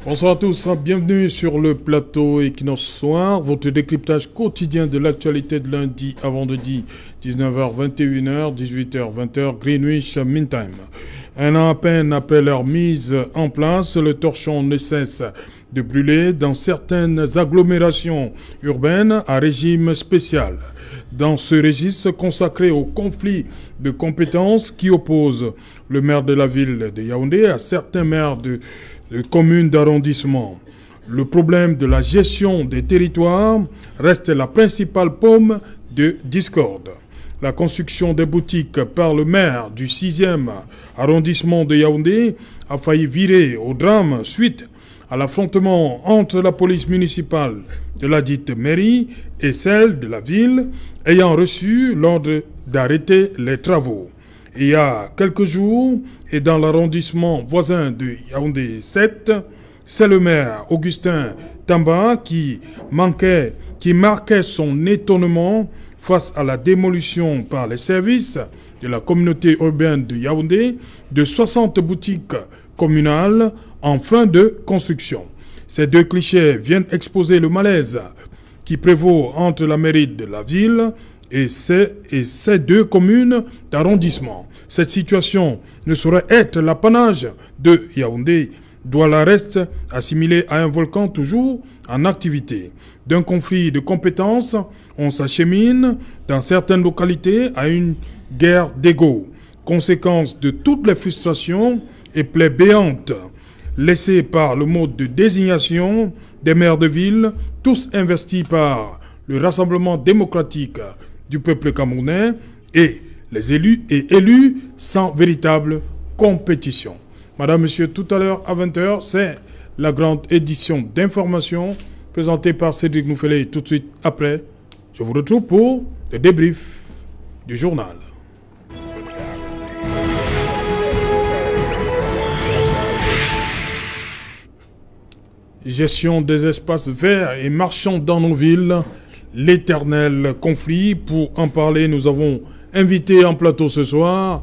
Bonsoir à tous, bienvenue sur le plateau Equinox Soir, votre décryptage quotidien de l'actualité de lundi à vendredi, 19h, 21h, 18h, 20h, Greenwich Mean Time. Un an à peine après leur mise en place, le torchon ne cesse de brûler dans certaines agglomérations urbaines à régime spécial. Dans ce registre consacré au conflit de compétences qui oppose le maire de la ville de Yaoundé à certains maires de communes d'arrondissement. Le problème de la gestion des territoires reste la principale paume de discorde. La construction des boutiques par le maire du 6e arrondissement de Yaoundé a failli virer au drame suite à l'affrontement entre la police municipale de la dite mairie et celle de la ville ayant reçu l'ordre d'arrêter les travaux. Il y a quelques jours, et dans l'arrondissement voisin de Yaoundé 7, c'est le maire Augustin Tamba qui marquait son étonnement face à la démolition par les services de la communauté urbaine de Yaoundé de 60 boutiques communales en fin de construction. Ces deux clichés viennent exposer le malaise qui prévaut entre la mairie de la ville et ces deux communes d'arrondissement. Cette situation ne saurait être l'apanage de Yaoundé, doit la reste assimilée à un volcan toujours en activité. D'un conflit de compétences, on s'achemine dans certaines localités à une guerre d'ego, conséquence de toutes les frustrations et plaies béantes laissées par le mode de désignation des maires de ville, tous investis par le Rassemblement démocratique du peuple camerounais et les élus sans véritable compétition. Madame, Monsieur, tout à l'heure à 20h, c'est la grande édition d'information présentée par Cédric Noufélé. Tout de suite après, je vous retrouve pour le débrief du journal. Gestion des espaces verts et marchands dans nos villes, l'éternel conflit. Pour en parler, nous avons invité en plateau ce soir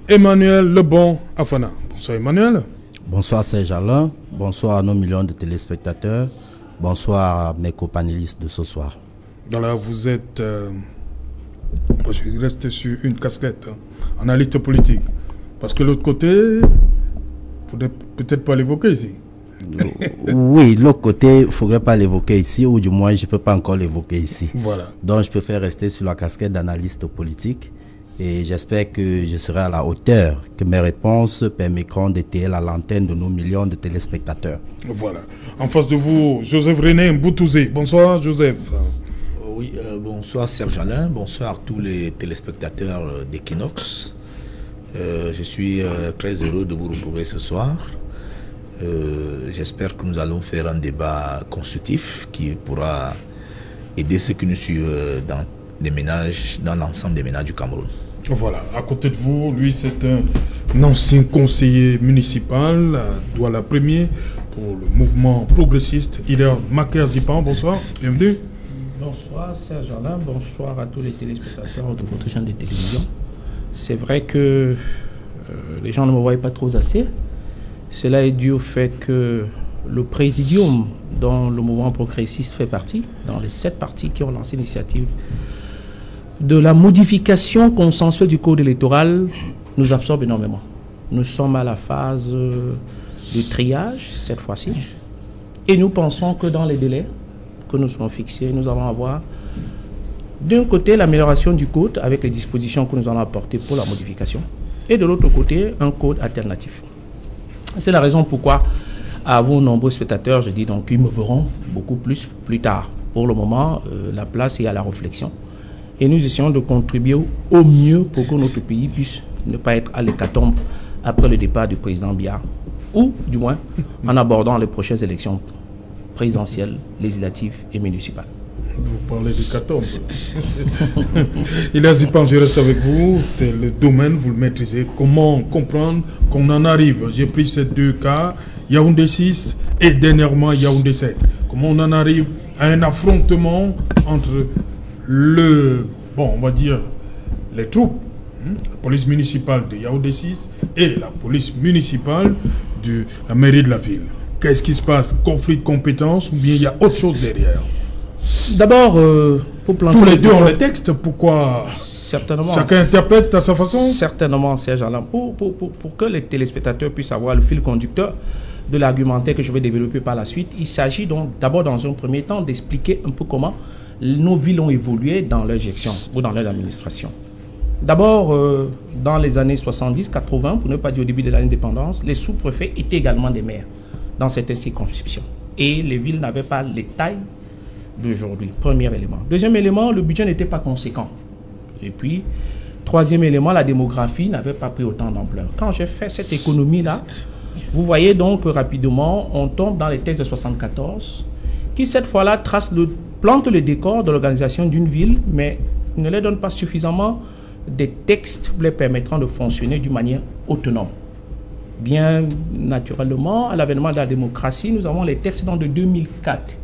Emmanuel Lebon Afana. Bonsoir Emmanuel. Bonsoir Serge Alain, bonsoir à nos millions de téléspectateurs, bonsoir à mes copanélistes de ce soir. Voilà, vous êtes, je reste sur une casquette, analyste politique, parce que l'autre côté, il ne faudrait peut-être pas l'évoquer ici. Oui, l'autre côté, il ne faudrait pas l'évoquer ici, ou du moins je ne peux pas encore l'évoquer ici. Voilà. Donc je préfère rester sur la casquette d'analyste politique. Et j'espère que je serai à la hauteur, que mes réponses permettront d'étayer la lanterne de nos millions de téléspectateurs. Voilà. En face de vous, Joseph René Mboutouzé. Bonsoir Joseph. Oui, bonsoir Serge Alain, bonsoir à tous les téléspectateurs d'Equinox. Je suis très heureux de vous retrouver ce soir. J'espère que nous allons faire un débat constructif qui pourra aider ceux qui nous suivent dans les ménages, dans l'ensemble des ménages du Cameroun. Voilà, à côté de vous, lui c'est un ancien conseiller municipal à Douala-Premier pour le mouvement progressiste. Hilaire Maker-Zipan, bonsoir, bienvenue. Bonsoir Serge Alain, bonsoir à tous les téléspectateurs de votre chaîne de télévision. C'est vrai que les gens ne me voient pas trop assez. Cela est dû au fait que le présidium dont le mouvement progressiste fait partie, dans les 7 partis qui ont lancé l'initiative de la modification consensuelle du code électoral, nous absorbe énormément. Nous sommes à la phase de triage cette fois-ci et nous pensons que dans les délais que nous sommes fixés, nous allons avoir d'un côté l'amélioration du code avec les dispositions que nous allons apporter pour la modification et de l'autre côté un code alternatif. C'est la raison pourquoi à vos nombreux spectateurs, je dis donc qu'ils me verront beaucoup plus tard. Pour le moment, la place est à la réflexion. Et nous essayons de contribuer au mieux pour que notre pays puisse ne pas être à l'hécatombe après le départ du président Biya, ou du moins en abordant les prochaines élections présidentielles, législatives et municipales. Vous parlez d'hécatombe. Hilaire Zipan, je reste avec vous. C'est le domaine, vous le maîtrisez. Comment comprendre qu'on en arrive? J'ai pris ces deux cas, Yaoundé 6 et dernièrement Yaoundé 7. Comment on en arrive à un affrontement entre on va dire, les troupes, la police municipale de Yaoundé 6 et la police municipale de la mairie de la ville. Qu'est-ce qui se passe? Conflit de compétences ou bien il y a autre chose derrière? D'abord, pour planter... Tous les deux ont les textes, pourquoi? Certainement. Chacun interprète à sa façon? Certainement, Serge Alain. Pour que les téléspectateurs puissent avoir le fil conducteur de l'argumentaire que je vais développer par la suite, il s'agit donc d'abord dans un premier temps d'expliquer un peu comment nos villes ont évolué dans leur gestion ou dans leur administration. D'abord, dans les années 70-80, pour ne pas dire au début de l'indépendance, les sous-préfets étaient également des maires dans certaines circonscriptions. Et les villes n'avaient pas les tailles d'aujourd'hui. Premier élément. Deuxième élément, le budget n'était pas conséquent. Et puis, troisième élément, la démographie n'avait pas pris autant d'ampleur. Quand j'ai fait cette économie-là, vous voyez donc rapidement, on tombe dans les textes de 74, qui cette fois-là plante le décor de l'organisation d'une ville, mais ne leur donne pas suffisamment des textes les permettant de fonctionner d'une manière autonome. Bien naturellement, à l'avènement de la démocratie, nous avons les textes de 2004,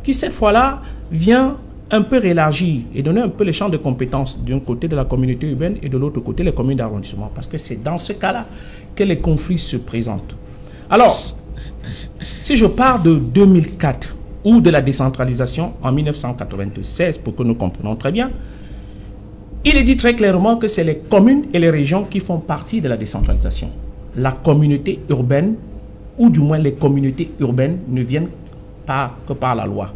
qui cette fois-là vient un peu élargir et donner un peu les champs de compétences d'un côté de la communauté urbaine et de l'autre côté les communes d'arrondissement, parce que c'est dans ce cas-là que les conflits se présentent. Alors, si je pars de 2004 ou de la décentralisation en 1996, pour que nous comprenions très bien, il est dit très clairement que c'est les communes et les régions qui font partie de la décentralisation. La communauté urbaine, ou du moins les communautés urbaines, ne viennent pas que par la loi.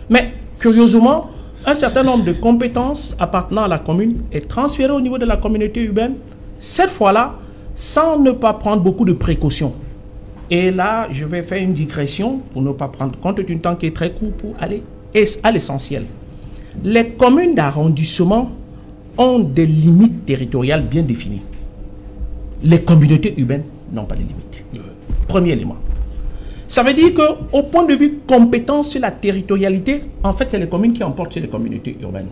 Mais, curieusement, un certain nombre de compétences appartenant à la commune est transféré au niveau de la communauté urbaine, cette fois-là, sans ne pas prendre beaucoup de précautions. Et là, je vais faire une digression pour ne pas prendre compte d'un temps qui est très court pour aller à l'essentiel. Les communes d'arrondissement ont des limites territoriales bien définies. Les communautés urbaines n'ont pas de limites. Premier élément. Ça veut dire qu'au point de vue compétence sur la territorialité, en fait, c'est les communes qui emportent sur les communautés urbaines.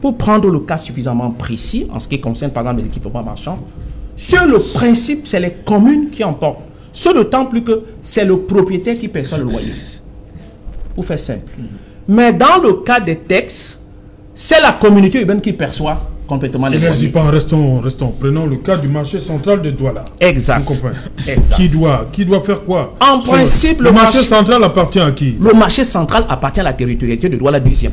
Pour prendre le cas suffisamment précis, en ce qui concerne par exemple les équipements marchands, sur le principe, c'est les communes qui emportent. Ce d'autant plus que c'est le propriétaire qui perçoit le loyer. Pour faire simple. Mais dans le cas des textes, c'est la communauté urbaine qui perçoit complètement les loyers. Restons. Prenons le cas du marché central de Douala. Exact. Exact. Qui doit faire quoi? En principe, le marché central appartient à qui? Le marché central appartient à la territorialité de Douala 2e.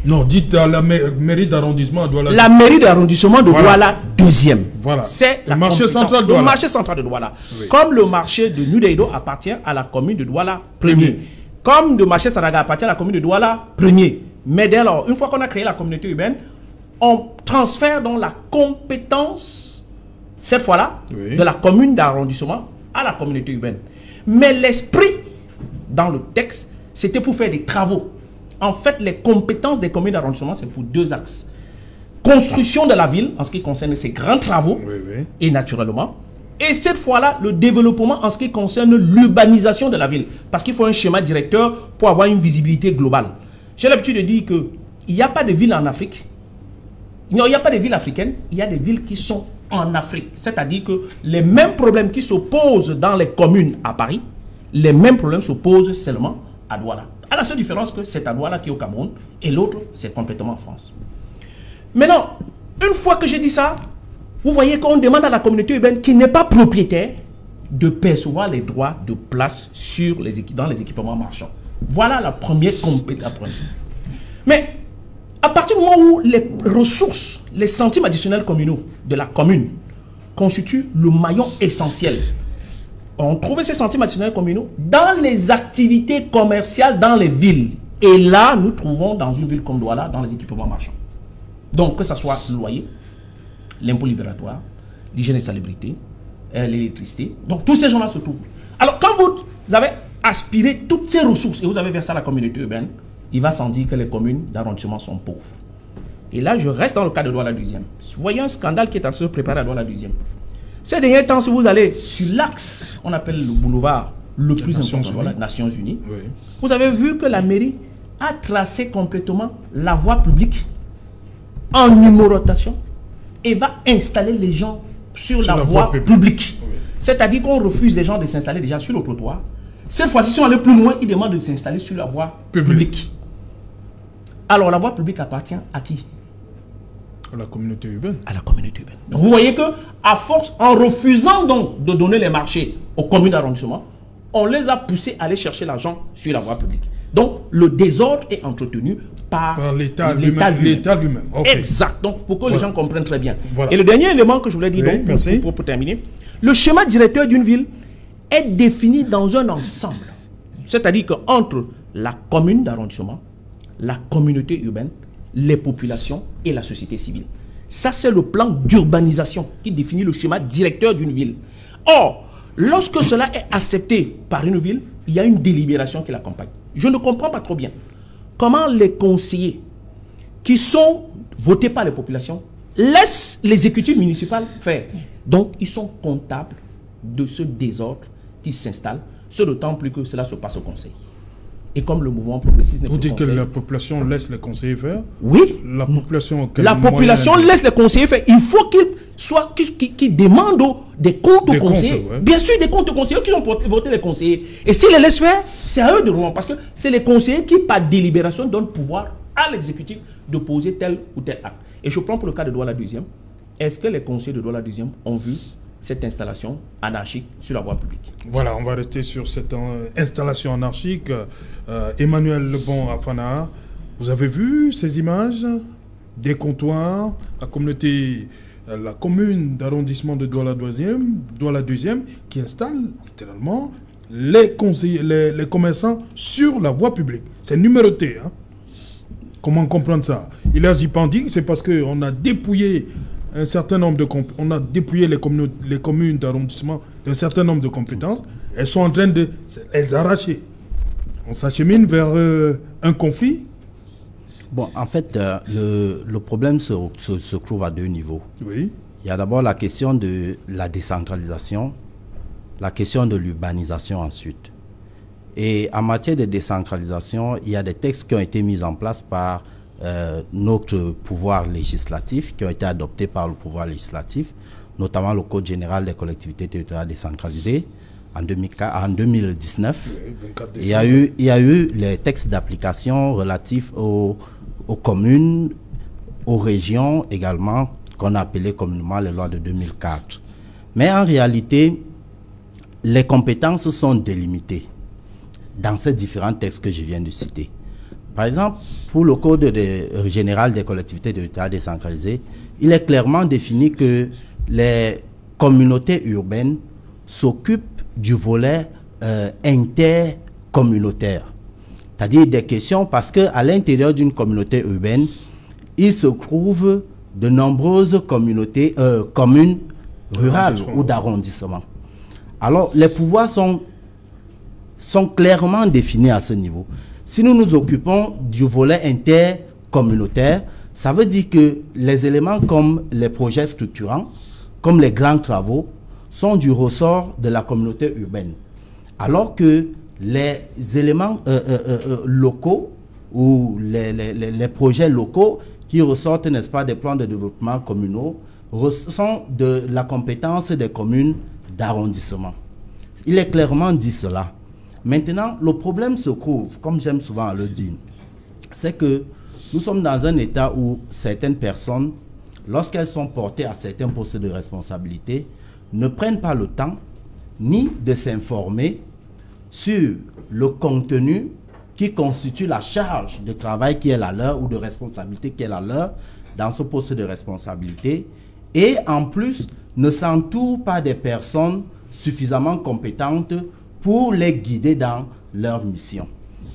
Non, dites à la mairie d'arrondissement de Douala. La mairie d'arrondissement de Douala 2e. Voilà. C'est le marché central de Douala. Le marché central de Douala. Oui. Comme le marché de Nudeido appartient à la commune de Douala 1er. Comme le marché Saraga appartient à la commune de Douala 1er. Mais dès lors, une fois qu'on a créé la communauté urbaine, on transfère donc la compétence, cette fois-là, de la commune d'arrondissement à la communauté urbaine. Mais l'esprit, dans le texte, c'était pour faire des travaux. En fait, les compétences des communes d'arrondissement, c'est pour deux axes. Construction de la ville, en ce qui concerne ces grands travaux, et naturellement. Et cette fois-là, le développement en ce qui concerne l'urbanisation de la ville. Parce qu'il faut un schéma directeur pour avoir une visibilité globale. J'ai l'habitude de dire qu'il n'y a pas de ville en Afrique. Il n'y a pas de villes africaines, il y a des villes qui sont en Afrique. C'est-à-dire que les mêmes problèmes qui s'opposent dans les communes à Paris, les mêmes problèmes s'opposent seulement à Douala. À la seule différence que c'est à Douala qui est au Cameroun et l'autre, c'est complètement en France. Maintenant, une fois que j'ai dit ça, vous voyez qu'on demande à la communauté urbaine qui n'est pas propriétaire de percevoir les droits de place dans les équipements marchands. Voilà la première compétence. Mais à partir du moment où les ressources, les centimes additionnels communaux de la commune constituent le maillon essentiel, on trouve ces centimes additionnels communaux dans les activités commerciales dans les villes. Et là, nous trouvons dans une ville comme Douala, dans les équipements marchands. Donc, que ce soit le loyer, l'impôt libératoire, l'hygiène et salubrité, l'électricité. Donc, tous ces gens-là se trouvent. Alors, quand vous avez aspiré toutes ces ressources et vous avez versé à la communauté urbaine, il va sans dire que les communes d'arrondissement sont pauvres. Et là, je reste dans le cas de Douala 2e. Vous voyez un scandale qui est en train de se préparer à Douala 2e. Ces derniers temps, si vous allez sur l'axe, on appelle le boulevard le plus important, voilà, Nations Unies, vous avez vu que la mairie a tracé complètement la voie publique en numérotation et va installer les gens sur la voie publique. C'est-à-dire qu'on refuse les gens de s'installer déjà sur le trottoir. Cette fois-ci, si on allait plus loin, ils demandent de s'installer sur la voie publique. Alors, la voie publique appartient à qui? À la communauté urbaine. À la communauté urbaine. Donc, vous voyez que, à force, en refusant donc de donner les marchés aux communes d'arrondissement, on les a poussés à aller chercher l'argent sur la voie publique. Donc, le désordre est entretenu par l'État lui-même. Okay. Exact. Donc, pour que les gens comprennent très bien. Voilà. Et le dernier élément que je voulais dire, donc, pour terminer, le schéma directeur d'une ville est défini dans un ensemble. C'est-à-dire qu'entre la commune d'arrondissement, la communauté urbaine, les populations et la société civile. Ça, c'est le plan d'urbanisation qui définit le schéma directeur d'une ville. Or, lorsque cela est accepté par une ville, il y a une délibération qui l'accompagne. Je ne comprends pas trop bien comment les conseillers qui sont votés par les populations laissent l'exécutif municipal faire. Donc, ils sont comptables de ce désordre qui s'installe, ce d'autant plus que cela se passe au conseil. Et comme le mouvement progressiste... Vous dites que la population laisse les conseillers faire? Oui. La population laisse les conseillers faire. Il faut qu'ils demandent des comptes aux conseillers. Ouais. Bien sûr, des comptes aux conseillers qui ont voté les conseillers. Et s'ils les laissent faire, c'est à eux de rendre. Parce que c'est les conseillers qui, par délibération, donnent pouvoir à l'exécutif de poser tel ou tel acte. Et je prends pour le cas de Douala 2e. Est-ce que les conseillers de Douala 2e ont vu cette installation anarchique sur la voie publique? Voilà, on va rester sur cette installation anarchique. Emmanuel Lebon Afana, vous avez vu ces images des comptoirs, la commune d'arrondissement de Douala 2e qui installe littéralement les commerçants sur la voie publique. C'est numéroté. Hein? Comment comprendre ça? Il a dit c'est parce qu'on a dépouillé un certain nombre on a dépouillé les communes d'arrondissement d'un certain nombre de compétences. Elles sont en train de les arracher. On s'achemine vers un conflit. Bon, en fait, le problème se trouve à deux niveaux. Oui. Il y a d'abord la question de la décentralisation, la question de l'urbanisation ensuite. Et en matière de décentralisation, il y a des textes qui ont été mis en place par notre pouvoir législatif, qui ont été adoptés par le pouvoir législatif, notamment le Code général des collectivités territoriales décentralisées en 2019. Il y a eu les textes d'application relatifs aux communes, aux régions également, qu'on a appelé communément les lois de 2004. Mais en réalité, les compétences sont délimitées dans ces différents textes que je viens de citer. Par exemple, pour le Code général des collectivités territoriales décentralisées, il est clairement défini que les communautés urbaines s'occupent du volet intercommunautaire. C'est-à-dire des questions parce qu'à l'intérieur d'une communauté urbaine, il se trouve de nombreuses communautés, communes rurales ou d'arrondissements. Alors, les pouvoirs sont clairement définis à ce niveau. Si nous nous occupons du volet intercommunautaire, ça veut dire que les éléments comme les projets structurants, comme les grands travaux, sont du ressort de la communauté urbaine. Alors que les éléments locaux ou les projets locaux qui ressortent, n'est-ce pas, des plans de développement communaux, sont de la compétence des communes d'arrondissement. Il est clairement dit cela. Maintenant, le problème se trouve, comme j'aime souvent le dire, c'est que nous sommes dans un état où certaines personnes, lorsqu'elles sont portées à certains postes de responsabilité, ne prennent pas le temps ni de s'informer sur le contenu qui constitue la charge de travail qui est la leur ou de responsabilité qui est la leur dans ce poste de responsabilité, et en plus ne s'entourent pas des personnes suffisamment compétentes pour les guider dans leur mission.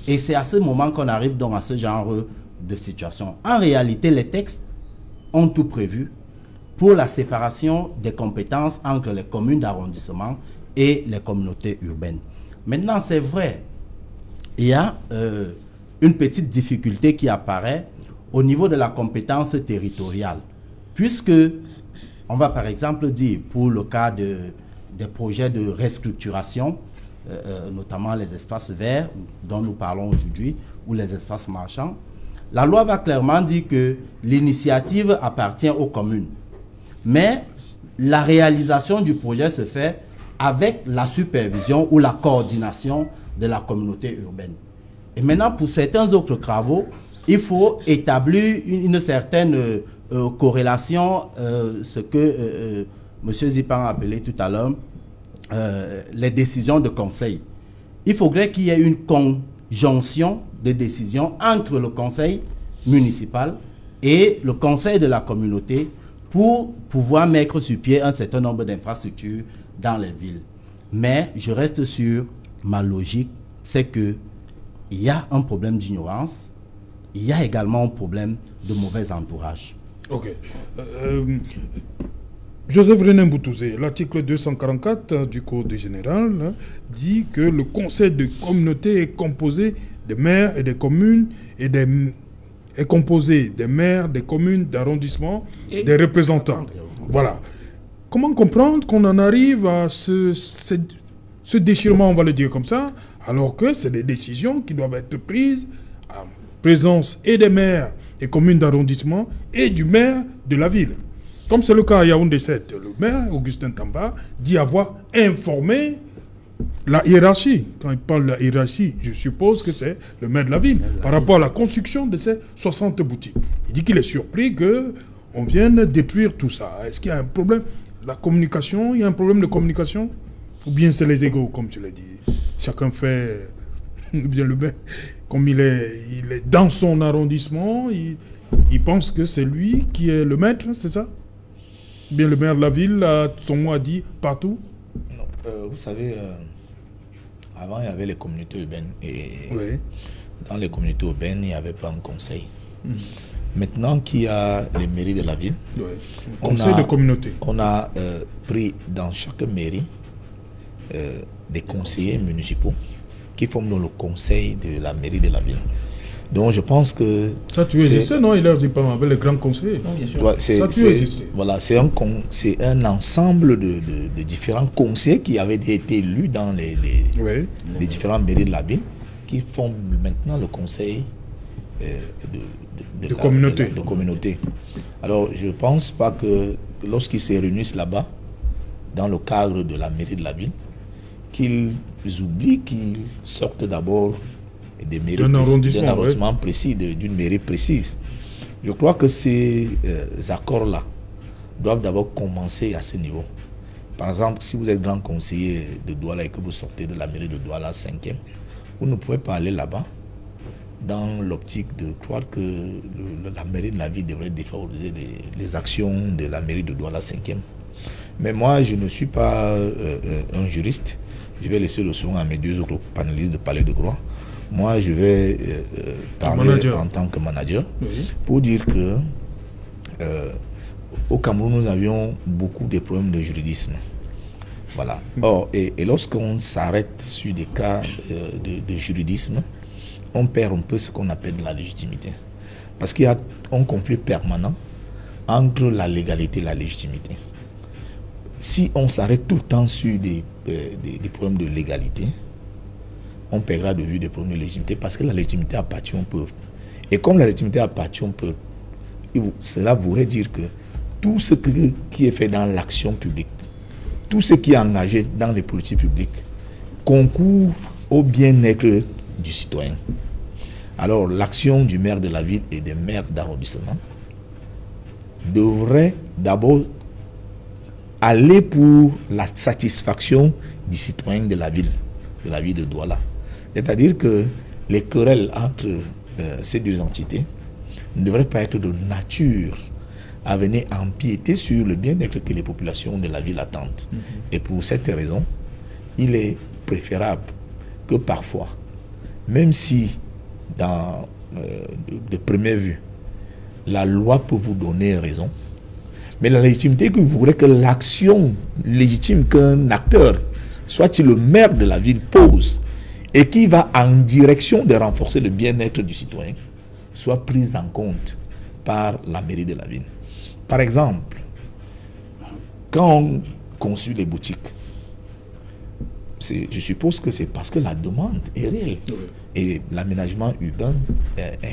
Et c'est à ce moment qu'on arrive donc à ce genre de situation. En réalité, les textes ont tout prévu pour la séparation des compétences entre les communes d'arrondissement et les communautés urbaines. Maintenant, c'est vrai, il y a une petite difficulté qui apparaît au niveau de la compétence territoriale, puisque on va par exemple dire, pour le cas des projets de restructuration, notamment les espaces verts dont nous parlons aujourd'hui, ou les espaces marchands, la loi va clairement dire que l'initiative appartient aux communes. Mais la réalisation du projet se fait avec la supervision ou la coordination de la communauté urbaine. Et maintenant, pour certains autres travaux, il faut établir une certaine corrélation, ce que M. Zipan a appelé tout à l'heure, les décisions de conseil. il faudrait qu'il y ait une conjonction de décisions entre le conseil municipal et le conseil de la communauté pour pouvoir mettre sur pied un certain nombre d'infrastructures dans les villes. Mais je reste sur ma logique, c'est que il y a un problème d'ignorance, il y a également un problème de mauvais entourage. Ok. Joseph René Mboutouzé, l'article 244 du Code général dit que le conseil de communauté est composé des maires et des communes et est composé des maires, des communes, d'arrondissements, des représentants. Voilà. Comment comprendre qu'on en arrive à ce déchirement, on va le dire comme ça, alors que c'est des décisions qui doivent être prises en présence et des maires, des communes d'arrondissement et du maire de la ville. Comme c'est le cas à Yaoundé 7, le maire, Augustin Tamba, dit avoir informé la hiérarchie. Quand il parle de la hiérarchie, je suppose que c'est le maire de la ville, par rapport à la construction de ces 60 boutiques. Il dit qu'il est surpris qu'on vienne détruire tout ça. Est-ce qu'il y a un problème? La communication, il y a un problème de communication? Ou bien c'est les égos, comme tu l'as dit? Chacun fait bien le maire. Comme il est dans son arrondissement, il pense que c'est lui qui est le maître, c'est ça? Bien le maire de la ville a son mot à dire partout? Non, vous savez, avant il y avait les communautés urbaines et dans les communautés urbaines il n'y avait pas un conseil. Maintenant qu'il y a les mairies de la ville, conseil de communauté. On a pris dans chaque mairie des conseillers municipaux qui forment dans le conseil de la mairie de la ville. Donc je pense que... Ça tu existais, non? Il a dit pas avec les grands conseillers. Non, bien sûr. Ça tu existais. Voilà, c'est un ensemble de différents conseillers qui avaient été élus dans les différentes mairies de la ville, qui forment maintenant le conseil de communauté. Alors je ne pense pas que lorsqu'ils se réunissent là-bas, dans le cadre de la mairie de la ville, qu'ils oublient qu'ils sortent d'abord des mairies d'un arrondissement précis, d'une mairie précise. Je crois que ces accords-là doivent d'abord commencer à ce niveau. Par exemple, si vous êtes grand conseiller de Douala et que vous sortez de la mairie de Douala 5e, vous ne pouvez pas aller là-bas dans l'optique de croire que la mairie de la ville devrait défavoriser les actions de la mairie de Douala 5e. Mais moi, je ne suis pas un juriste. Je vais laisser le soin à mes deux autres panélistes de parler de droit. Moi, je vais parler en tant que manager pour dire que au Cameroun, nous avions beaucoup de problèmes de juridisme. Voilà. Or, et lorsqu'on s'arrête sur des cas de juridisme, on perd un peu ce qu'on appelle la légitimité. Parce qu'il y a un conflit permanent entre la légalité et la légitimité. Si on s'arrête tout le temps sur des problèmes de légalité, on perdra de vue des problèmes de légitimité parce que la légitimité appartient au peuple. Et comme la légitimité appartient au peuple, cela voudrait dire que tout ce qui est fait dans l'action publique, tout ce qui est engagé dans les politiques publiques, concourt au bien-être du citoyen. Alors l'action du maire de la ville et des maires d'arrondissement devrait d'abord aller pour la satisfaction du citoyen de la ville de Douala. C'est-à-dire que les querelles entre ces deux entités ne devraient pas être de nature à venir empiéter sur le bien-être que les populations de la ville attendent. Et pour cette raison, il est préférable que parfois, même si de première vue, la loi peut vous donner raison, mais la légitimité que vous voulez que l'action légitime qu'un acteur, soit-il le maire de la ville, pose, et qui va en direction de renforcer le bien-être du citoyen, soit prise en compte par la mairie de la ville. Par exemple, quand on construit les boutiques, je suppose que c'est parce que la demande est réelle. Et l'aménagement urbain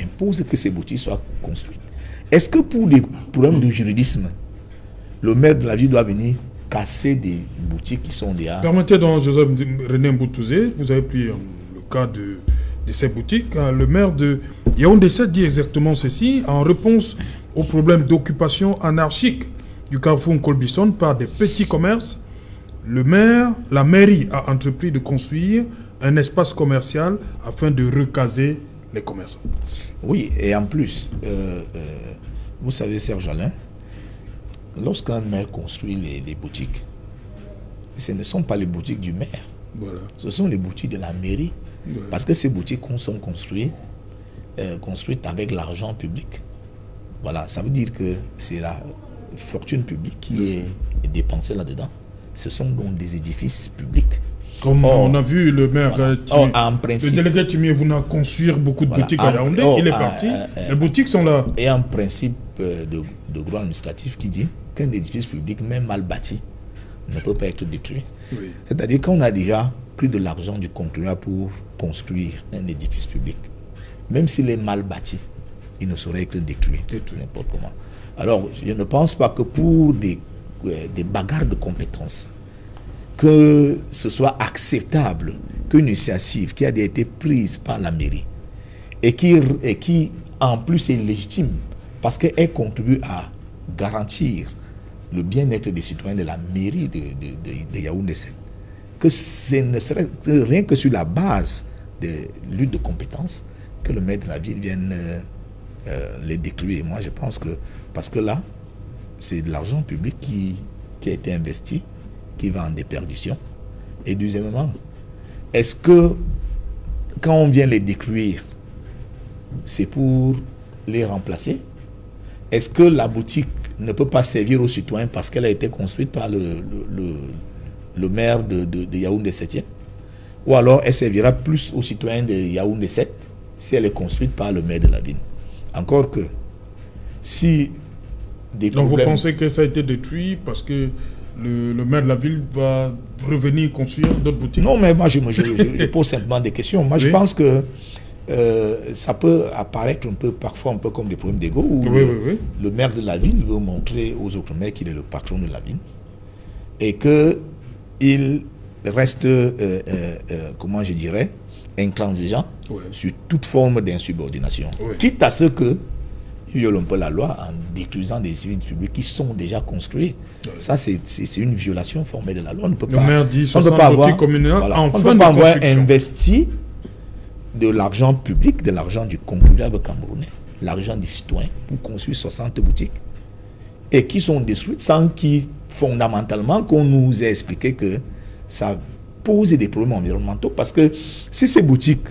impose que ces boutiques soient construites. Est-ce que pour des problèmes de juridisme, le maire de la ville doit venir casser des boutiques qui sont déjà... Permettez donc, Joseph René Mboutouzé, vous avez pris le cas de ces boutiques. Le maire de Yaoundé 7 dit exactement ceci, en réponse au problème d'occupation anarchique du carrefour Nkolbison par des petits commerces. La mairie a entrepris de construire un espace commercial afin de recaser les commerçants. Oui, et en plus, vous savez, Serge Alain, lorsqu'un maire construit les boutiques, ce ne sont pas les boutiques du maire. Voilà. Ce sont les boutiques de la mairie. Ouais. Parce que ces boutiques sont construites avec l'argent public. Voilà, ça veut dire que c'est la fortune publique qui est dépensée là-dedans. Ce sont donc des édifices publics. Comme on a vu le maire, voilà. En principe, le délégué Timi voulait construire beaucoup de boutiques à Yaoundé, il est parti, les boutiques sont là. Et un principe de droit administratif qui dit qu'un édifice public, même mal bâti, ne peut pas être détruit. Oui. C'est-à-dire qu'on a déjà pris de l'argent du contribuable pour construire un édifice public. Même s'il est mal bâti, il ne saurait être détruit n'importe comment. Alors, je ne pense pas que pour des bagarres de compétences, que ce soit acceptable qu'une initiative qui a été prise par la mairie et qui en plus est légitime parce qu'elle contribue à garantir le bien-être des citoyens de la mairie de Yaoundé 7, que ce ne serait rien que sur la base de lutte de compétences que le maire de la ville vienne les détruire. Moi, je pense que, parce que là, c'est de l'argent public qui a été investi, qui va en déperdition. Et deuxièmement, est-ce que quand on vient les détruire, c'est pour les remplacer? Est-ce que la boutique ne peut pas servir aux citoyens parce qu'elle a été construite par le maire de Yaoundé 7e? Ou alors elle servira plus aux citoyens de Yaoundé 7 si elle est construite par le maire de la ville? Encore que, si des Donc problèmes... vous pensez que ça a été détruit parce que le maire de la ville va revenir construire d'autres boutiques? Non, mais moi je pose simplement des questions. Moi, oui, je pense que ça peut apparaître parfois un peu comme des problèmes d'ego où le maire de la ville veut montrer aux autres maires qu'il est le patron de la ville et qu'il reste, comment je dirais, intransigeant sur toute forme d'insubordination. Quitte à ce que viole un peu la loi en détruisant des services publics qui sont déjà construits. Ça, c'est une violation formelle de la loi. On ne peut pas, maire dit 60 boutiques communales en fin de construction. On ne peut pas avoir investi de l'argent public, de l'argent du contribuable camerounais, l'argent des citoyens pour construire 60 boutiques et qui sont détruites sans fondamentalement qu'on nous ait expliqué que ça pose des problèmes environnementaux. Parce que si ces boutiques,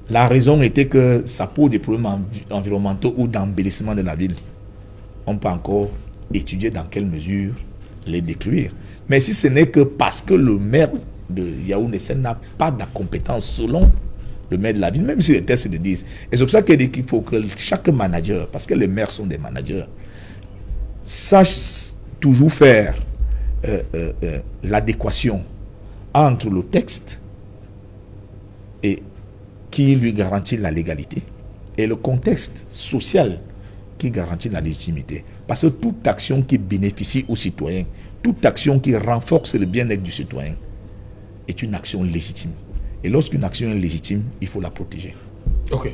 la raison était que ça pose des problèmes environnementaux ou d'embellissement de la ville, on peut encore étudier dans quelle mesure les détruire. Mais si ce n'est que parce que le maire de Yaoundé n'a pas de compétence selon le maire de la ville, même si les tests le disent. Et c'est pour ça qu'il faut que chaque manager, parce que les maires sont des managers, sache toujours faire l'adéquation entre le texte et qui lui garantit la légalité et le contexte social qui garantit la légitimité. Parce que toute action qui bénéficie aux citoyens, toute action qui renforce le bien-être du citoyen est une action légitime. Et lorsqu'une action est légitime, il faut la protéger. Ok.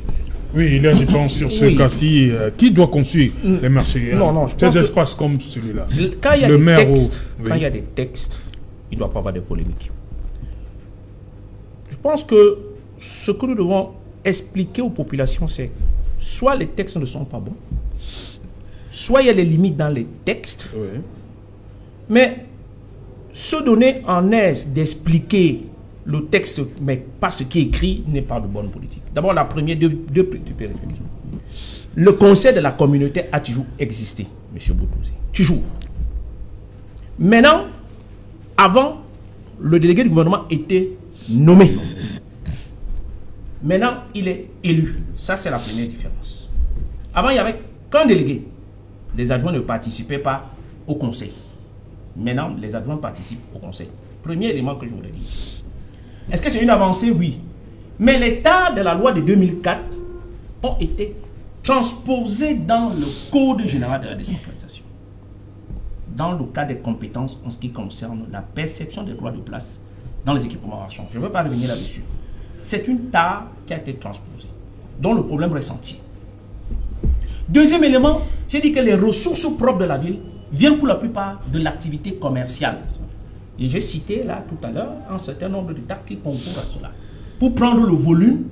Oui, là je pense sur ce cas-ci, qui doit construire les marchés? Ces espaces comme celui-là. Quand il y a des textes, il ne doit pas avoir de polémique. Je pense que ce que nous devons expliquer aux populations, c'est soit les textes ne sont pas bons, soit il y a des limites dans les textes, mais se donner en aise d'expliquer le texte, mais pas ce qui est écrit, n'est pas de bonne politique. D'abord, la première, le conseil de la communauté a toujours existé, M. Boutouzi. Toujours. Maintenant, avant, le délégué du gouvernement était nommé. Maintenant, il est élu. Ça, c'est la première différence. Avant, il n'y avait qu'un délégué. Les adjoints ne participaient pas au conseil. Maintenant, les adjoints participent au conseil. Premier élément que je voulais dire. Est-ce que c'est une avancée? Oui. Mais les tas de la loi de 2004 ont été transposés dans le Code général de la décentralisation. Dans le cas des compétences en ce qui concerne la perception des droits de place dans les équipements marchands. Je ne veux pas revenir là-dessus. C'est une tare qui a été transposée, dont le problème ressenti. Deuxième élément, j'ai dit que les ressources propres de la ville viennent pour la plupart de l'activité commerciale. Et j'ai cité là tout à l'heure un certain nombre de taxes qui concourent à cela. pour prendre le volume,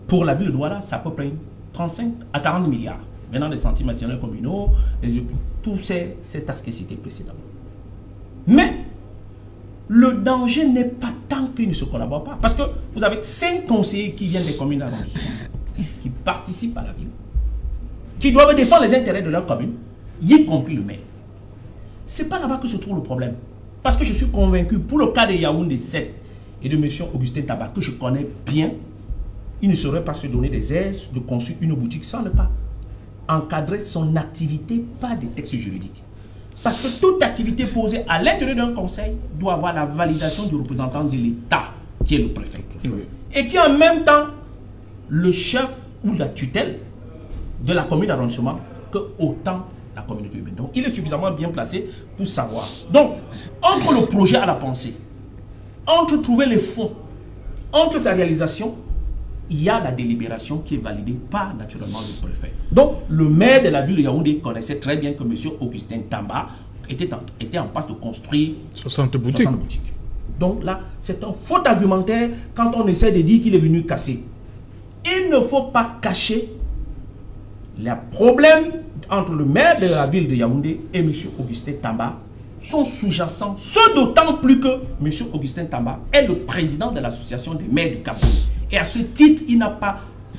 pour la ville de Douala, ça peut prendre 35 à 40 milliards. Maintenant, les centimes nationaux communaux, tout c'est à ce qui est cité précédemment. Mais, le danger n'est pas tant qu'ils ne se collaborent pas. Parce que vous avez 5 conseillers qui viennent des communes d'arrondissement, qui participent à la ville, qui doivent défendre les intérêts de leur commune, y compris le maire. Ce n'est pas là-bas que se trouve le problème. Parce que je suis convaincu, pour le cas de Yaoundé 7 et de M. Augustin Tamba, que je connais bien, il ne saurait pas se donner des aises de construire une boutique sans ne pas encadrer son activité par des textes juridiques. Parce que toute activité posée à l'intérieur d'un conseil doit avoir la validation du représentant de l'État, qui est le préfet. Oui. Et qui est en même temps le chef ou la tutelle de la commune d'arrondissement que autant la communauté urbaine. Donc il est suffisamment bien placé pour savoir. Donc, entre le projet à la pensée, entre trouver les fonds, entre sa réalisation, il y a la délibération qui est validée par naturellement le préfet. Donc, le maire de la ville de Yaoundé connaissait très bien que M. Augustin Tamba était en passe de construire 60 boutiques. Donc là, c'est un faux argumentaire quand on essaie de dire qu'il est venu casser. Il ne faut pas cacher les problèmes entre le maire de la ville de Yaoundé et M. Augustin Tamba sont sous-jacents, ce d'autant plus que M. Augustin Tamba est le président de l'association des maires du Cameroun. Et à ce titre,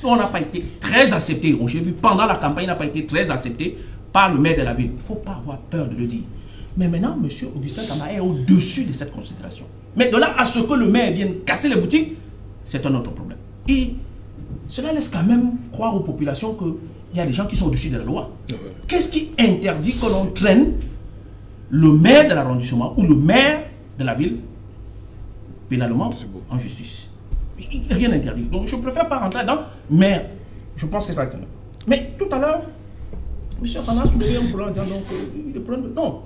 on n'a pas été très accepté. J'ai vu pendant la campagne, il n'a pas été très accepté par le maire de la ville. Il ne faut pas avoir peur de le dire. Mais maintenant, M. Augustin Tamba est au-dessus de cette considération. Mais de là à ce que le maire vienne casser les boutiques, c'est un autre problème. Et cela laisse quand même croire aux populations qu'il y a des gens qui sont au-dessus de la loi. Qu'est-ce qui interdit que l'on traîne le maire de l'arrondissement ou le maire de la ville pénalement en justice? Rien n'interdit. Donc je préfère pas rentrer dedans, mais je pense que ça va être. Mais tout à l'heure, M. Fana a soulevé un problème en disant non.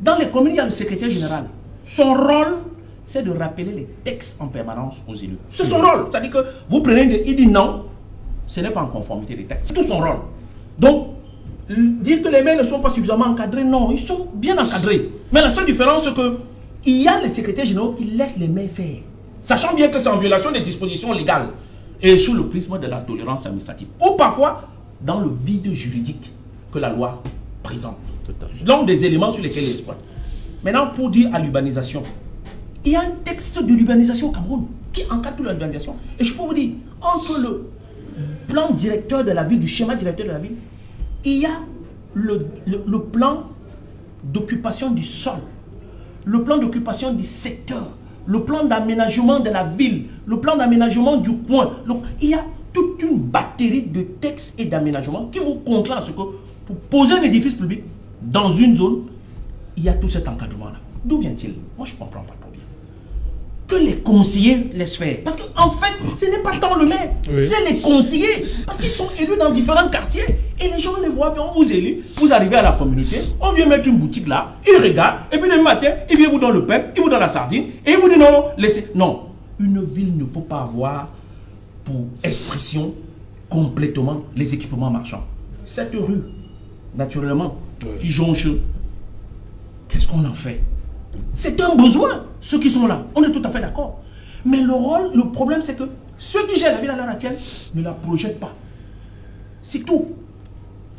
Dans les communes, il y a le secrétaire général. Son rôle, c'est de rappeler les textes en permanence aux élus. C'est son rôle. C'est-à-dire que vous prenez, il dit non, ce n'est pas en conformité des textes. C'est tout son rôle. Donc, dire que les maires ne sont pas suffisamment encadrés, non, ils sont bien encadrés. Mais la seule différence, c'est qu'il y a les secrétaires généraux qui laissent les maires faire. Sachant bien que c'est en violation des dispositions légales et sous le prisme de la tolérance administrative. Ou parfois, dans le vide juridique que la loi présente. Donc, des éléments sur lesquels ils exploitent. Maintenant, pour dire à l'urbanisation, il y a un texte de l'urbanisation au Cameroun qui encadre toute l'urbanisation. Et je peux vous dire, entre le plan directeur de la ville, du schéma directeur de la ville, il y a le plan d'occupation du sol, le plan d'occupation du secteur, le plan d'aménagement de la ville, le plan d'aménagement du coin. Donc, il y a toute une batterie de textes et d'aménagements qui vous contraint à ce que pour poser un édifice public dans une zone, il y a tout cet encadrement-là. D'où vient-il? Moi, je ne comprends pas trop bien. Que les conseillers laissent faire. Parce qu'en fait, ce n'est pas tant le maire, c'est les conseillers. Parce qu'ils sont élus dans différents quartiers. Et les gens les voient bien, on vous élit, vous arrivez à la communauté, on vient mettre une boutique là, ils regardent, et puis le matin, il vient vous donner le pain, il vous donne la sardine, et il vous dit non, laissez. Non, une ville ne peut pas avoir pour expression complètement les équipements marchands. Cette rue, naturellement, qui jonche, qu'est-ce qu'on en fait? C'est un besoin, ceux qui sont là, on est tout à fait d'accord. Mais le problème, c'est que ceux qui gèrent la ville à l'heure actuelle ne la projettent pas. C'est tout.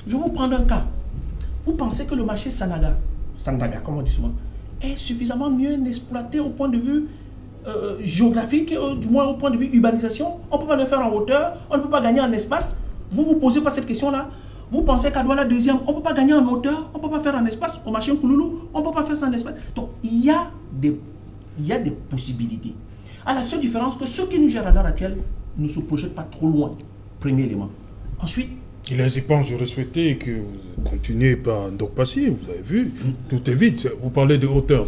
Je vais vous prendre un cas. Vous pensez que le marché Sandaga, comme on dit souvent, est suffisamment mieux exploité au point de vue géographique, du moins au point de vue urbanisation? On ne peut pas le faire en hauteur, on ne peut pas gagner en espace. Vous vous posez pas cette question-là? Vous pensez qu'à Douala deuxième, on ne peut pas gagner en hauteur, on ne peut pas faire en espace, au marché Kouloulou, on ne peut pas faire ça en espace. Donc, il y a des possibilités. À la seule différence que ceux qui nous gèrent à l'heure actuelle ne se projettent pas trop loin. Premier élément. Ensuite, il est pense, j'aurais souhaité que vous continuiez par Ndokpassi, vous avez vu, tout est vite. Vous parlez de hauteur,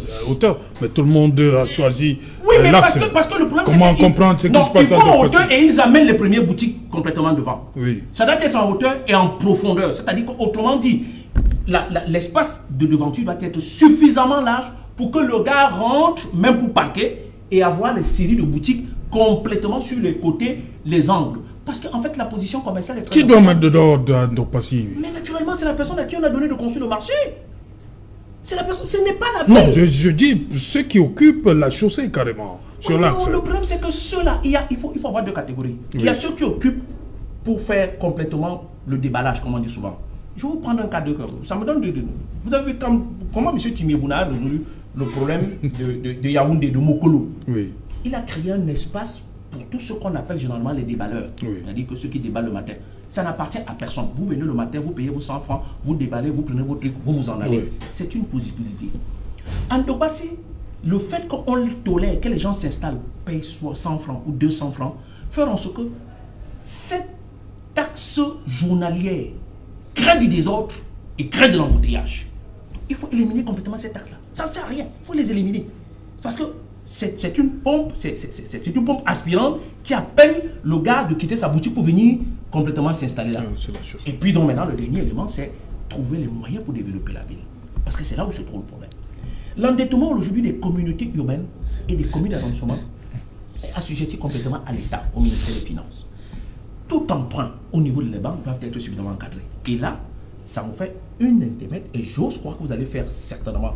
mais tout le monde a choisi l'axe. Parce que le problème, comment comprendre ce qui se passe à Ndokpassi? Ils vont en hauteur et ils amènent les premières boutiques complètement devant. Oui. Ça doit être en hauteur et en profondeur. C'est-à-dire qu'autrement dit, l'espace de devanture doit être suffisamment large pour que le gars rentre, même pour parquer, et avoir les séries de boutiques complètement sur les côtés, les angles. Parce qu'en fait, la position commerciale est très... Qui doit mettre de l'ordre dans Passy? Mais naturellement, c'est la personne à qui on a donné de construire le marché. C'est la personne, ce n'est pas la ville. Non, je dis ceux qui occupent la chaussée carrément. sur l'axe. Le problème, c'est que ceux-là, il faut avoir deux catégories. Il y a ceux qui occupent pour faire complètement le déballage, comme on dit souvent. Je vais vous prendre un cas de cœur. Ça me donne vous avez vu comment M. Timibouna a résolu le problème de Yaoundé, de Mokolo. Oui. Il a créé un espace pour tout ce qu'on appelle généralement les déballeurs. Oui. C'est-à-dire que ceux qui déballent le matin. Ça n'appartient à personne. Vous venez le matin, vous payez vos 100 francs, vous déballez, vous prenez vos trucs, vous vous en allez. Oui. C'est une possibilité. En Tobassi, le fait qu'on le tolère, que les gens s'installent, payent soit 100 francs ou 200 francs, faire en sorte que cette taxe journalière crée du désordre et crée de l'embouteillage. Il faut éliminer complètement cette taxe-là. Ça ne sert à rien. Il faut les éliminer. Parce que c'est une pompe, c'est une pompe aspirante qui appelle le gars de quitter sa boutique pour venir complètement s'installer là. Et puis donc maintenant, le dernier élément, c'est trouver les moyens pour développer la ville. Parce que c'est là où se trouve le problème. L'endettement aujourd'hui des communautés urbaines et des communes d'arrondissement est assujetti complètement à l'État, au ministère des Finances. Tout emprunt au niveau des banques doivent être suffisamment encadrés. Et là, ça vous fait une intermède, et j'ose croire que vous allez faire certainement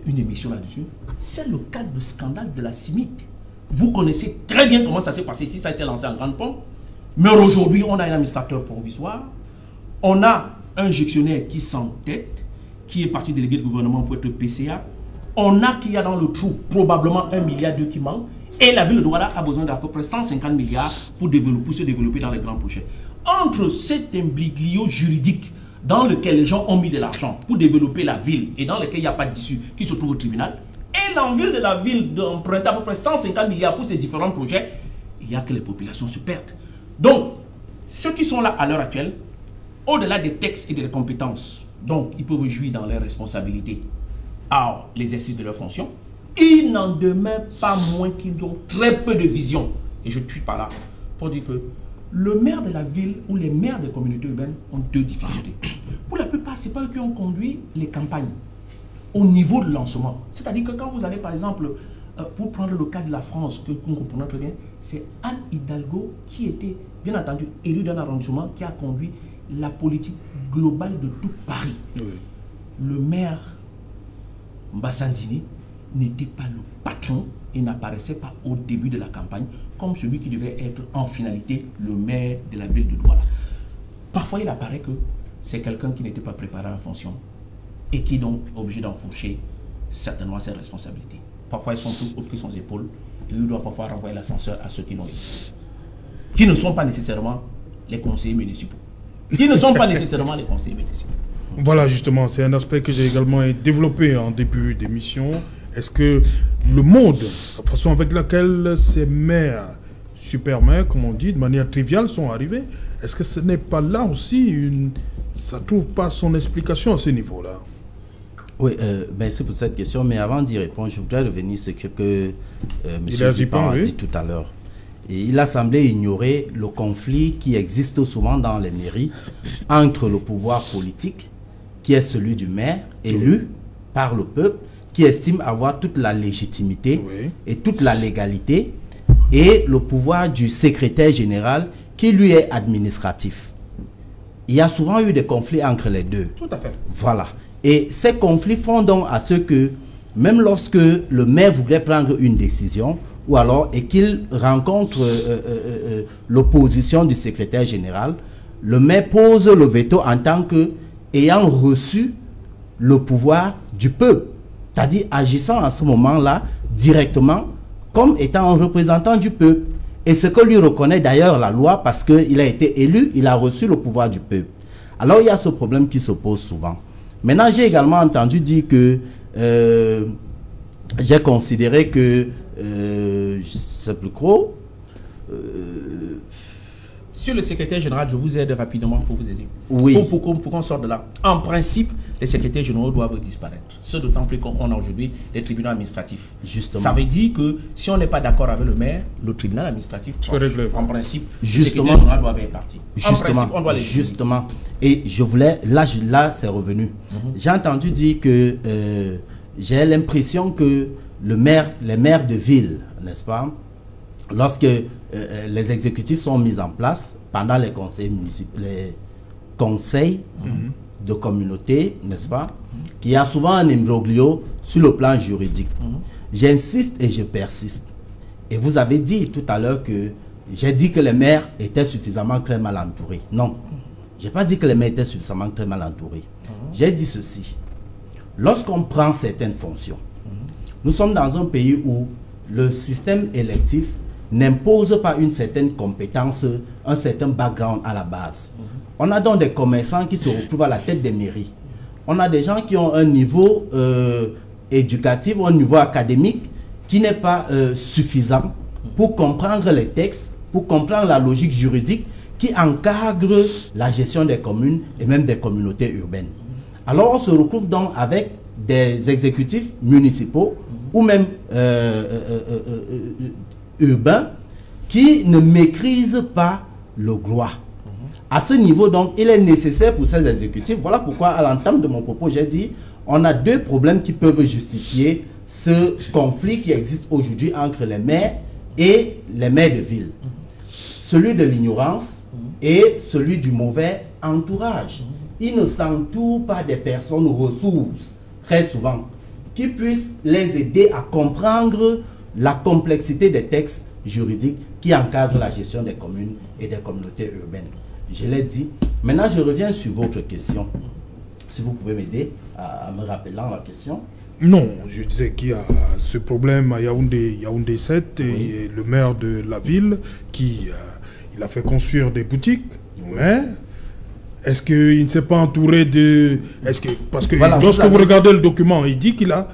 une émission là-dessus. C'est le cas du scandale de la CIMIC. Vous connaissez très bien comment ça s'est passé ici, ça a été lancé en grande pompe. Mais aujourd'hui, on a un administrateur provisoire, on a un gestionnaire qui s'entête, qui est parti délégué de gouvernement pour être PCA, on a qu'il y a dans le trou probablement 1,2 milliard qui manque, et la ville de Douala a besoin d'à peu près 150 milliards pour se développer dans les grands projets. Entre cet imbroglio juridique dans lequel les gens ont mis de l'argent pour développer la ville et dans lequel il n'y a pas d'issue qui se trouve au tribunal, et l'envie de la ville d'emprunter à peu près 150 milliards pour ces différents projets, il y a que les populations se perdent. Donc, ceux qui sont là à l'heure actuelle, au-delà des textes et des compétences, donc ils peuvent jouir dans leurs responsabilités à l'exercice de leurs fonctions, il n'en demeure pas moins qu'ils ont très peu de vision. Et je tue par là pour dire que le maire de la ville ou les maires des communautés urbaines ont deux difficultés. Pour la plupart, ce n'est pas eux qui ont conduit les campagnes au niveau de lancement. C'est-à-dire que quand vous allez, par exemple, pour prendre le cas de la France, que nous comprenons très bien, c'est Anne Hidalgo qui était, bien entendu, élue d'un arrondissement qui a conduit la politique globale de tout Paris. Oui. Le maire Mbassandini n'était pas le patron et n'apparaissait pas au début de la campagne comme celui qui devait être en finalité le maire de la ville de Douala. Parfois, il apparaît que c'est quelqu'un qui n'était pas préparé à la fonction et qui est donc obligé d'enfourcher certainement ses responsabilités. Parfois, ils sont tous au-dessus de son épaule et il doit parfois renvoyer l'ascenseur à ceux qui l'ont eu. Qui ne sont pas nécessairement les conseillers municipaux. Voilà, justement, c'est un aspect que j'ai également développé en début d'émission. Est-ce que le monde, la façon avec laquelle ces maires, super maires, comme on dit, de manière triviale, sont arrivés, est-ce que ce n'est pas là aussi ça ne trouve pas son explication à ce niveau-là? Oui, merci pour cette question, mais avant d'y répondre, je voudrais revenir sur ce que M. Zipan a dit tout à l'heure. Et il a semblé ignorer le conflit qui existe souvent dans les mairies entre le pouvoir politique, qui est celui du maire, élu par le peuple, qui estime avoir toute la légitimité et toute la légalité, et le pouvoir du secrétaire général, qui lui est administratif. Il y a souvent eu des conflits entre les deux. Tout à fait. Voilà. Et ces conflits font donc à ce que, même lorsque le maire voudrait prendre une décision, ou alors, et qu'il rencontre l'opposition du secrétaire général, le maire pose le veto en tant que ayant reçu le pouvoir du peuple. C'est-à-dire agissant à ce moment-là directement comme étant un représentant du peuple. Et ce que lui reconnaît d'ailleurs la loi, parce qu'il a été élu, il a reçu le pouvoir du peuple. Alors il y a ce problème qui se pose souvent. Maintenant, j'ai également entendu dire que j'ai considéré que c'est plus gros. Sur le secrétaire général, je vous aide rapidement pour vous aider. Oui. Pour qu'on sorte de là. En principe, les secrétaires généraux doivent disparaître. Ce d'autant plus qu'on a aujourd'hui des tribunaux administratifs. Justement. Ça veut dire que si on n'est pas d'accord avec le maire, le tribunal administratif, en principe, justement, le secrétaire général doit être parti. En principe, on doit les justement. Et je voulais, là c'est revenu. J'ai entendu dire que j'ai l'impression que les maires de ville, n'est-ce pas, lorsque les exécutifs sont mis en place pendant les conseils municipaux, les conseils de communauté, n'est-ce pas, qu'il y a souvent un imbroglio sur le plan juridique. J'insiste et je persiste. Et vous avez dit tout à l'heure que j'ai dit que les maires étaient suffisamment très mal entourés. Non, je n'ai pas dit que les maires étaient suffisamment très mal entourés. J'ai dit ceci. Lorsqu'on prend certaines fonctions, nous sommes dans un pays où le système électif n'impose pas une certaine compétence, un certain background à la base. On a donc des commerçants qui se retrouvent à la tête des mairies. On a des gens qui ont un niveau éducatif, un niveau académique qui n'est pas suffisant pour comprendre les textes, pour comprendre la logique juridique qui encadre la gestion des communes et même des communautés urbaines. Alors on se retrouve donc avec des exécutifs municipaux ou même urbains qui ne maîtrisent pas le droit. À ce niveau, donc, il est nécessaire pour ces exécutifs. Voilà pourquoi, à l'entame de mon propos, j'ai dit on a deux problèmes qui peuvent justifier ce conflit qui existe aujourd'hui entre les maires et les maires de ville. Celui de l'ignorance et celui du mauvais entourage. Ils ne s'entourent pas des personnes ressources, très souvent, qui puissent les aider à comprendre la complexité des textes juridiques qui encadrent la gestion des communes et des communautés urbaines. Je l'ai dit. Maintenant, je reviens sur votre question. Si vous pouvez m'aider à me rappeler la question. Non, je disais qu'il y a ce problème à Yaoundé 7 et le maire de la ville qui il a fait construire des boutiques. Mais est-ce qu'il ne s'est pas entouré de... Parce que voilà, lorsque vous regardez le document, il dit qu'il a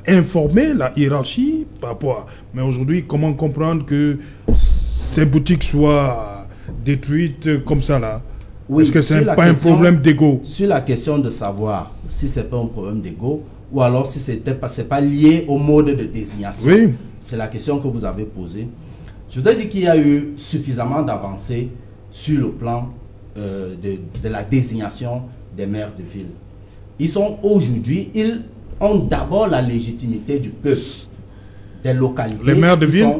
informé la hiérarchie par rapport à... Mais aujourd'hui, comment comprendre que ces boutiques soient détruites comme ça là? Oui, est-ce que ce n'est pas un problème d'ego? Sur la question de savoir si ce n'est pas un problème d'ego ou alors si ce n'est pas lié au mode de désignation. Oui. C'est la question que vous avez posée. Je voudrais dire qu'il y a eu suffisamment d'avancées sur le plan de la désignation des maires de ville. Ils sont aujourd'hui, ils ont d'abord la légitimité du peuple, des localités. Les maires de ville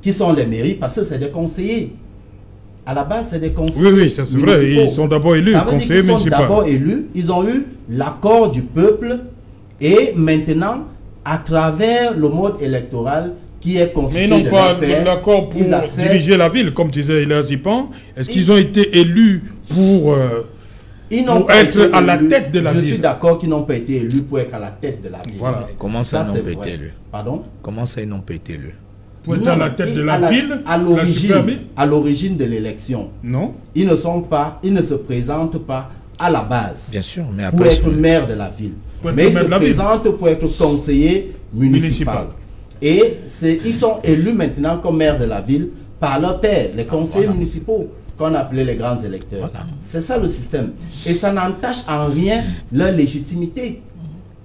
qui sont les mairies, parce que c'est des conseillers. À la base, c'est des conseillers. Oui, oui, c'est vrai. Ils sont d'abord élus, conseillers municipaux. Ils sont d'abord élus. Ils ont eu l'accord du peuple. Et maintenant, à travers le mode électoral qui est constitué de... Mais ils n'ont pas l'accord pour diriger la ville, comme disait Hilaire Zipan. Est-ce qu'ils ont été élus pour être à la tête de la ville? Je suis d'accord qu'ils n'ont pas été élus pour être à la tête de la ville. Voilà. Comment ça, ils n'ont pas été élus? Pardon? Comment ça, ils n'ont pas été élus? Pour être à la tête de la ville, à l'origine de l'élection. Non. Ils ne se présentent pas à la base. Bien sûr, mais pour être maire de la ville. Mais ils se présentent pour être conseiller municipal. Et ils sont élus maintenant comme maire de la ville par leur père, les conseillers municipaux, qu'on appelait les grands électeurs. Voilà. C'est ça le système. Et ça n'entache en rien leur légitimité.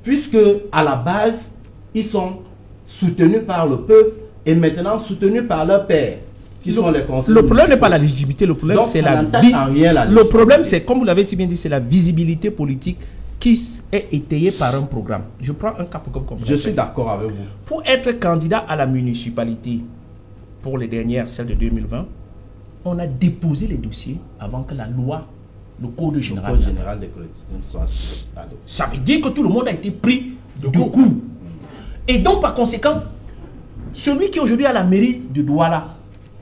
Puisque à la base, ils sont soutenus par le peuple et maintenant soutenus par leur père, qui sont les conseillers. Le problème n'est pas la légitimité, le problème c'est la légitimité. Le problème c'est, comme vous l'avez si bien dit, c'est la visibilité politique qui est étayée par un programme. Je prends un cas pour que vous compreniez. Je suis d'accord avec vous. Pour être candidat à la municipalité, pour les dernières, celles de 2020, on a déposé les dossiers avant que la loi, le Code général des collectivités soit adopté. Ça veut dire que tout le monde a été pris de coup. Et donc, par conséquent, celui qui est aujourd'hui à la mairie de Douala,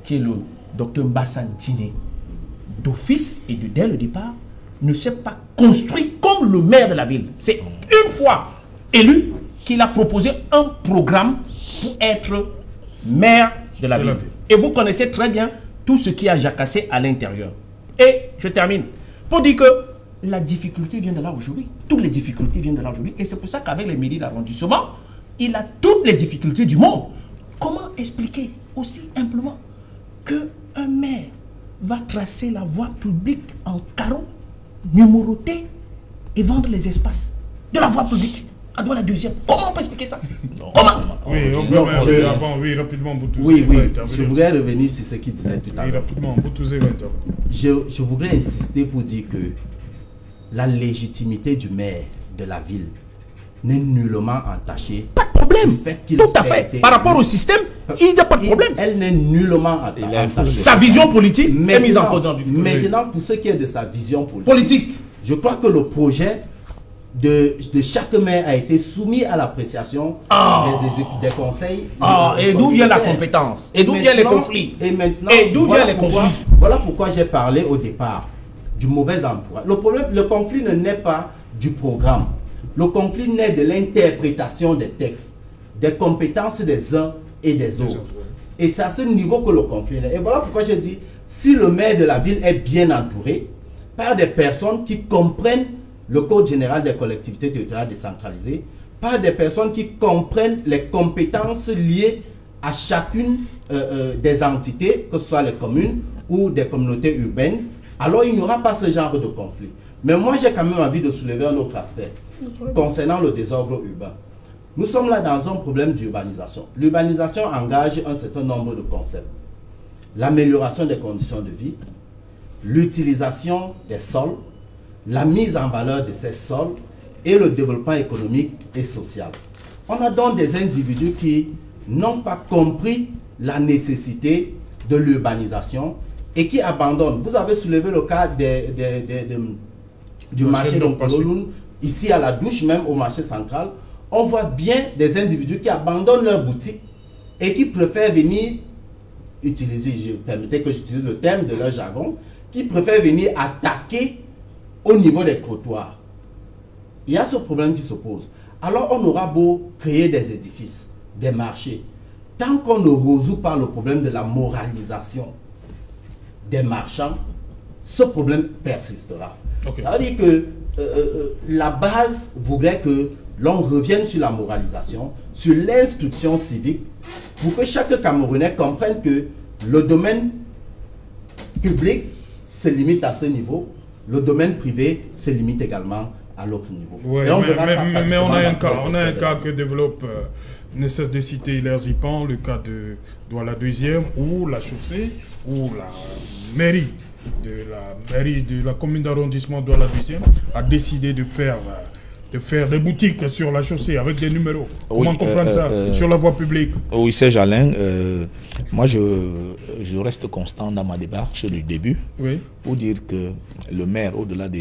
qui est le docteur Mbassan Tiné, d'office et dès le départ, ne s'est pas construit comme le maire de la ville. C'est une fois élu qu'il a proposé un programme pour être maire de la ville. Et vous connaissez très bien tout ce qui a jacassé à l'intérieur. Et je termine pour dire que la difficulté vient de là aujourd'hui. Toutes les difficultés viennent de là aujourd'hui. Et c'est pour ça qu'avec les mairies d'arrondissement, il a toutes les difficultés du monde. Comment expliquer aussi simplement qu'un maire va tracer la voie publique en carreau, numéroté et vendre les espaces de la voie publique à la deuxième? Comment on peut expliquer ça? Comment? Rapidement, oui, je voudrais revenir sur ce qu'il disait tout à l'heure. Rapidement, je voudrais insister pour dire que la légitimité du maire de la ville n'est nullement entachée. Pas de problème. Tout à fait. Par rapport au système, il n'y a pas de problème. Elle n'est nullement entachée. Sa vision politique est mise en cause. Maintenant, pour ce qui est de sa vision politique, je crois que le projet de chaque maire a été soumis à l'appréciation des conseils. Et d'où vient la compétence? Et d'où viennent les conflits? Et maintenant, d'où viennent les conflits? Voilà pourquoi j'ai parlé au départ du mauvais emploi. Le conflit ne naît pas du programme. Le conflit naît de l'interprétation des textes, des compétences des uns et des autres. Et c'est à ce niveau que le conflit naît. Et voilà pourquoi je dis, si le maire de la ville est bien entouré par des personnes qui comprennent le Code général des collectivités territoriales décentralisées, par des personnes qui comprennent les compétences liées à chacune des entités, que ce soit les communes ou des communautés urbaines, alors il n'y aura pas ce genre de conflit. Mais moi, j'ai quand même envie de soulever un autre aspect concernant le désordre urbain. Nous sommes là dans un problème d'urbanisation. L'urbanisation engage un certain nombre de concepts. L'amélioration des conditions de vie, l'utilisation des sols, la mise en valeur de ces sols et le développement économique et social. On a donc des individus qui n'ont pas compris la nécessité de l'urbanisation et qui abandonnent. Vous avez soulevé le cas du marché de Nkoloun, ici à la douche, même au marché central. On voit bien des individus qui abandonnent leur boutique et qui préfèrent venir utiliser, permettez que j'utilise le terme de leur jargon, qui préfèrent venir attaquer au niveau des trottoirs. Il y a ce problème qui se pose. Alors on aura beau créer des édifices, des marchés, tant qu'on ne résout pas le problème de la moralisation des marchands, ce problème persistera. Okay. Ça veut dire que la base voudrait que l'on revienne sur la moralisation, sur l'instruction civique, pour que chaque Camerounais comprenne que le domaine public se limite à ce niveau, le domaine privé se limite également à l'autre niveau. Ouais, mais on a un cas que développe, ne cesse de citer Hilaire Zipan, le cas de Douala 2e, où la chaussée, où la mairie de la commune d'arrondissement Douala 2e a décidé de faire des boutiques sur la chaussée avec des numéros. Oui, comment comprendre ça sur la voie publique? Oui, Serge Alain, moi je reste constant dans ma démarche du début, oui, pour dire que le maire, au-delà de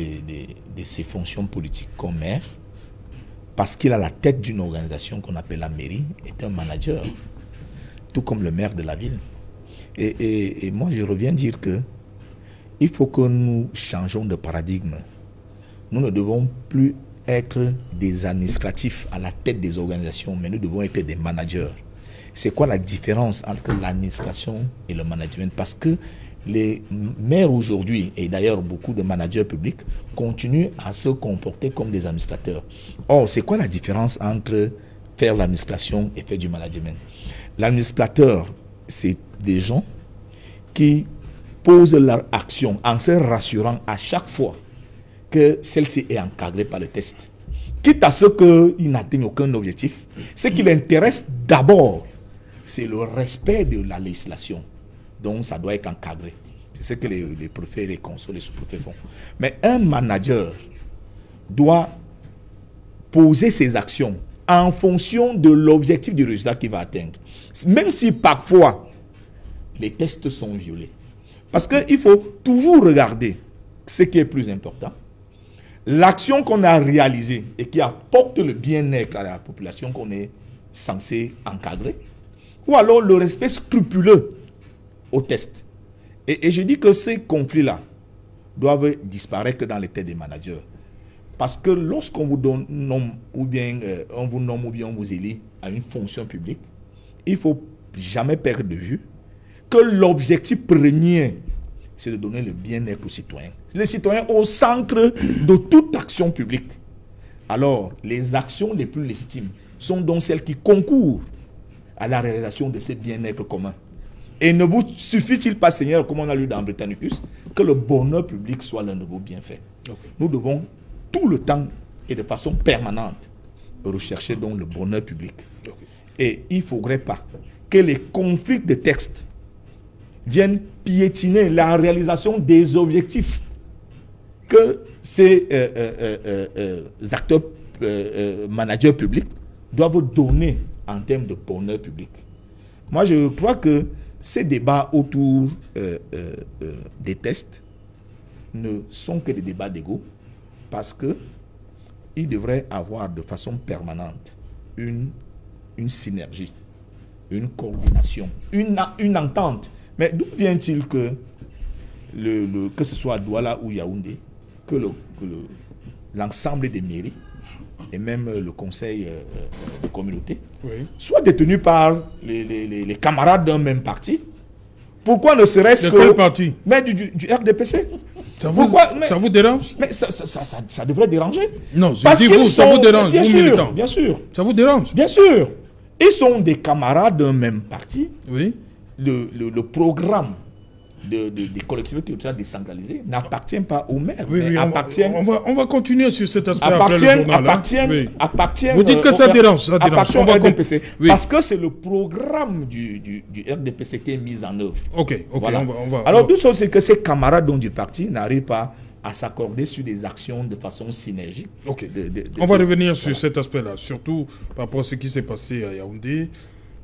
ses fonctions politiques comme maire, parce qu'il a la tête d'une organisation qu'on appelle la mairie, est un manager, tout comme le maire de la ville. Et moi je reviens dire que il faut que nous changeons de paradigme. Nous ne devons plus être des administratifs à la tête des organisations, mais nous devons être des managers. C'est quoi la différence entre l'administration et le management? Parce que les maires aujourd'hui, et d'ailleurs beaucoup de managers publics, continuent à se comporter comme des administrateurs. Or, c'est quoi la différence entre faire l'administration et faire du management? L'administrateur, c'est des gens qui posent leur action en se rassurant à chaque fois que celle-ci est encadrée par le test. Quitte à ce qu'ils n'atteignent aucun objectif, ce qui l'intéresse d'abord, c'est le respect de la législation. Donc ça doit être encadré. C'est ce que les préfets, les consuls, les sous-préfets font. Mais un manager doit poser ses actions en fonction de l'objectif du résultat qu'il va atteindre. Même si parfois les tests sont violés. Parce qu'il faut toujours regarder ce qui est plus important. L'action qu'on a réalisée et qui apporte le bien-être à la population qu'on est censé encadrer, ou alors le respect scrupuleux au test. Et je dis que ces conflits-là doivent disparaître dans les têtes des managers. Parce que lorsqu'on vous donne nom, ou bien on vous nomme ou bien on vous élit à une fonction publique, il ne faut jamais perdre de vue que l'objectif premier, c'est de donner le bien-être aux citoyens. Les citoyens au centre de toute action publique. Alors, les actions les plus légitimes sont donc celles qui concourent à la réalisation de ce bien-être commun. Et ne vous suffit-il pas, Seigneur, comme on a lu dans Britannicus, que le bonheur public soit l'un de vos bienfaits. Okay. Nous devons tout le temps et de façon permanente rechercher donc le bonheur public. Okay. Et il ne faudrait pas que les conflits de textes viennent piétiner la réalisation des objectifs que ces acteurs, managers publics doivent donner en termes de bonheur public. Moi, je crois que ces débats autour des tests ne sont que des débats d'ego, parce que il devrait avoir de façon permanente une synergie, une coordination, une entente. Mais d'où vient-il que, que ce soit à Douala ou Yaoundé, que l'ensemble des mairies et même le conseil de communauté soient détenus par les camarades d'un même parti? Pourquoi ne serait-ce que... De quel parti? Mais du RDPC. Ça vous dérange? Mais ça devrait déranger. Non, je dis vous, ça vous dérange, bien vous sûr, militants. bien sûr. Ça vous dérange? Bien sûr. Ils sont des camarades d'un même parti. Oui. Le programme des collectivités territoriales décentralisées n'appartient pas aux maires. Oui, mais appartient, on va continuer sur cet aspect appartient. Vous dites que ça dérange, ça dérange. Appartient au RDPC. Oui. Parce que c'est le programme du RDPC qui est mis en œuvre. Ok, voilà. on va. Alors, tout ça, c'est que ces camarades du parti n'arrivent pas à s'accorder sur des actions de façon synergique. Ok. On va revenir sur cet aspect-là, surtout par rapport à ce qui s'est passé à Yaoundé.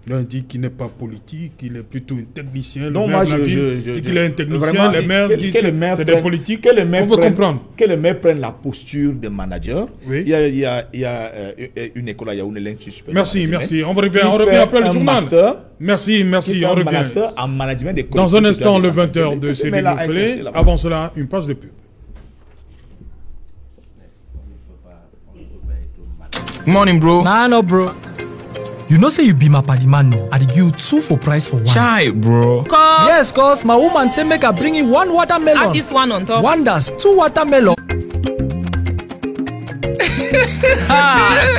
L'un dit qu'il n'est pas politique, il est plutôt un technicien. Non, moi, je dis qu'il est un technicien. Les maires disent que c'est des politiques. On veut comprendre. Que les maires prennent la posture de manager. Oui. Il y a une école à Yaoundé, l'Institut supérieur. Merci. On revient après le journal. Merci. On revient. Master en management des collectivités. Dans un instant, le 20h de Céline Oufélé. Avant cela, une page de pub. Morning, bro. Nah, no, bro. You know say you be my paddy man, no? I give you 2 for price for 1. Chai, bro. Yes, cause my woman say make I bring you 1 watermelon. Add this one on top. One that's 2 watermelon.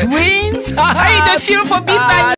Twins. How you dey feel for big time?